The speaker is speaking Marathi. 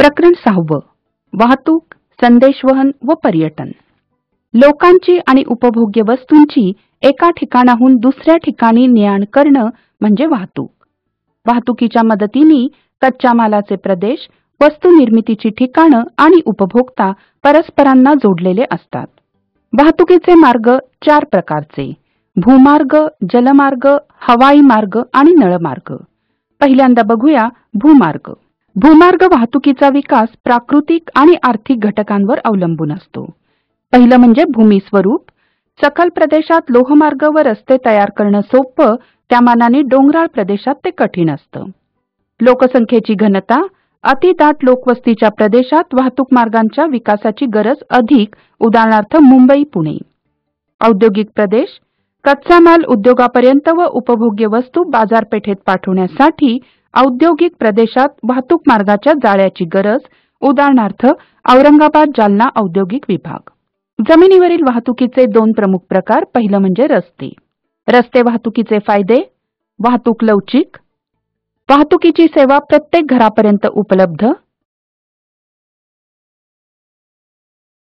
प्रकरण 6. वाहतूक, संदेशवहन व पर्यटन. लोकांची आणि उपभोग्य वस्तूंची एका ठिकाणाहून दुसऱ्या ठिकाणी ने-आण करणं म्हणजे वाहतूक. वाहतुकीच्या मदतीने कच्च्या मालाचे प्रदेश, वस्तू निर्मितीची ठिकाणं आणि उपभोक्ता परस्परांना जोडलेले असतात. वाहतुकीचे मार्ग 4 प्रकारचे: भूमार्ग, जलमार्ग, हवाई मार्ग आणि नळमार्ग. पहिल्यांदा बघूया भूमार्ग. भूमार्ग वाहतुकीचा विकास प्राकृतिक आणि आर्थिक घटकांवर अवलंबून असतो. पहिलं म्हणजे भूमी स्वरूप. सखल प्रदेशात लोहमार्ग व रस्ते तयार करणं सोपं, त्या मानाने डोंगराळ प्रदेशात ते कठीण असतं. लोकसंख्येची घनता. अतिदाट लोकवस्तीच्या प्रदेशात वाहतूक मार्गांच्या विकासाची गरज अधिक, उदाहरणार्थ मुंबई, पुणे. औद्योगिक प्रदेश. कच्चा माल उद्योगापर्यंत व उपभोग्य वस्तू बाजारपेठेत पाठवण्यासाठी औद्योगिक प्रदेशात वाहतूक मार्गाच्या जाळ्याची गरज, उदाहरणार्थ औरंगाबाद, जालना औद्योगिक विभाग. जमिनीवरील वाहतुकीचे 2 प्रमुख प्रकार. पहिलं म्हणजे रस्ते. रस्ते वाहतुकीचे फायदे: वाहतूक लवचिक. वाहतुकीची सेवा प्रत्येक घरापर्यंत उपलब्ध.